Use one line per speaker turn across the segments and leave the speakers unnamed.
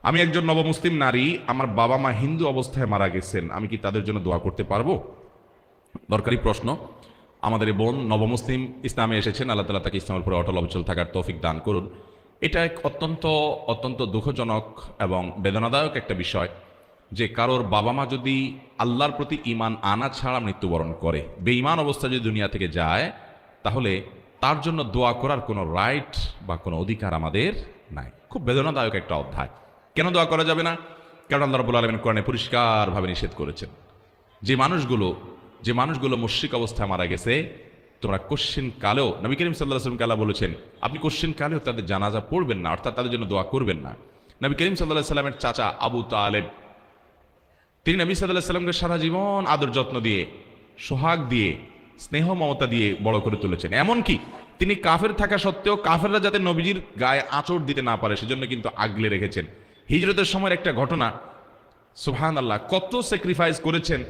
আমি একজন নবমুসলিম নারী, আমার বাবা মা হিন্দু অবস্থায় মারা গেছেন, আমি কি তাদের জন্য দোয়া করতে পারবো? দরকারি প্রশ্ন। আমাদের এই বোন নবমুসলিম, ইসলামে এসেছেন, আল্লাহ তাআলা তাকে ইসলামের উপরে অটল অবিচল থাকার তৌফিক দান করুন। এটা এক অত্যন্ত অত্যন্ত দুঃখজনক এবং বেদনাদায়ক একটা বিষয় যে কারোর বাবা মা যদি আল্লাহর প্রতি ঈমান আনা ছাড়া মৃত্যুবরণ করে, বেঈমান অবস্থায় যদি দুনিয়া থেকে যায়, তাহলে তার জন্য দোয়া করার কোনো রাইট বা কোনো অধিকার আমাদের নাই। খুব বেদনাদায়ক একটা অধ্যায়। কেন দোয়া করা যাবে না? কারণ আল্লাহ রাব্বুল আলামিন কোরআনে পরিষ্কারভাবে নিষেধ করেছেন যে মানুষগুলো মুশরিক অবস্থায় মারা গেছে, তোমরা কোশ্চিন কালেও, নবী করিম সাল্লাল্লাহু আলাইহি ওয়াসাল্লাম কালা বলেছেন, আপনি কোশ্চিন কালেও তাদের জানাজা পড়বেন না, অর্থাৎ তাদের জন্য দোয়া করবেন না। নবী করিম সাল্লাল্লাহু আলাইহি ওয়াসাল্লামের চাচা আবু তালেব, তিনি নবী সাল্লাল্লাহু আলাইহি ওয়াসাল্লামকে সারা জীবন আদর যত্ন দিয়ে, সোহাগ দিয়ে, স্নেহ মমতা দিয়ে বড় করে তুলেছেন। এমনকি তিনি কাফের থাকা সত্ত্বেও কাফেররা যাতে নবীজির গায়ে আঁচড় দিতে না পারে সেজন্য কিন্তু আগলে রেখেছেন। হিজরতের সময়ের একটা ঘটনা, সুবহানাল্লাহ, কত স্যাক্রিফাইস করেছেন,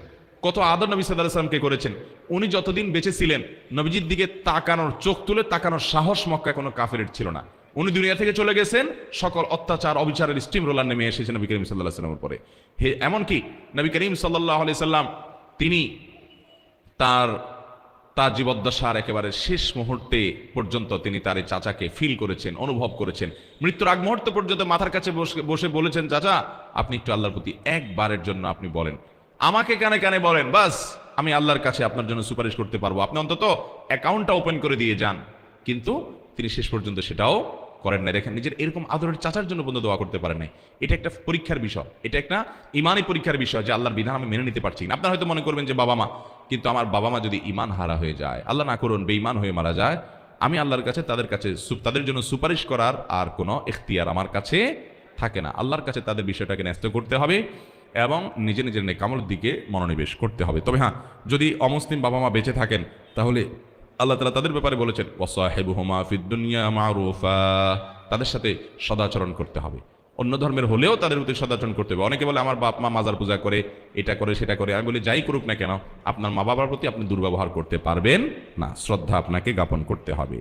কত আদর নবী সাল্লাল্লাহু আলাইহি ওয়াসাল্লামকে করেছেন। উনি যতদিন বেঁচে ছিলেন, নবীজির দিকে তাকানোর, চোখ তুলে তাকানোর সাহস মক্কায় কোনো কাফেরের ছিল না। উনি দুনিয়া থেকে চলে গেছেন, সকল অত্যাচার অবিচারের স্টিম রোলার নেমে এসেছে নবী করিম সাল্লাল্লাহু আলাইহি ওয়াসাল্লামের পরে। এমনকি নবী করিম সাল্লাল্লাহু আলাইহি সাল্লাম তিনি তার তার জীবদ্দশার একেবারে শেষ মুহূর্তে পর্যন্ত তিনি তার এই চাচাকে ফিল করেছেন, অনুভব করেছেন। মৃত্যুর আগ মুহূর্ত পর্যন্ত মাথার কাছে বসে বলেছেন, চাচা আপনি একটু আল্লাহর প্রতি একবারের জন্য আপনি বলেন, আমাকে কানে কানে বলেন, বাস আমি আল্লাহর কাছে আপনার জন্য সুপারিশ করতে পারবো, আপনি অন্তত অ্যাকাউন্টটা ওপেন করে দিয়ে যান। কিন্তু তিনি শেষ পর্যন্ত সেটাও করেন নাই। দেখেন, নিজের এরকম আদরের চাচার জন্য বন্ধু দোয়া করতে পারেন নাই। এটা একটা পরীক্ষার বিষয়, এটা একটা ইমানি পরীক্ষার বিষয় যে আল্লাহর বিধান আমি মেনে নিতে পারছি না। আপনারা হয়তো মনে করবেন যে বাবা মা, কিন্তু আমার বাবা মা যদি ইমান হারা হয়ে যায়, আল্লাহ না করুন বেঈমান হয়ে মারা যায়, আমি আল্লাহর কাছে তাদের জন্য সুপারিশ করার আর কোনো ইখতিয়ার আমার কাছে থাকে না। আল্লাহর কাছে তাদের বিষয়টাকে ন্যস্ত করতে হবে এবং নিজে নিজের নেকামলের দিকে মনোনিবেশ করতে হবে। তবে হ্যাঁ, যদি অমুসলিম বাবা মা বেঁচে থাকেন, তাহলে আল্লাহ তাআলা তাদের ব্যাপারে বলেছেন, ওয়াসাহিবুহুমা ফিদ দুনিয়া মারুফা, তাদের সাথে সদাচরণ করতে হবে। অন্য ধর্মের হলেও তাদের প্রতি সদাচরণ করতে হবে। অনেকে বলে আমার বাপ মা মাজার পূজা করে, এটা করে সেটা করে। আমি বলি, যাই করুক না কেন, আপনার মা বাবার প্রতি আপনি দুর্ব্যবহার করতে পারবেন না, শ্রদ্ধা আপনাকে জ্ঞাপন করতে হবে।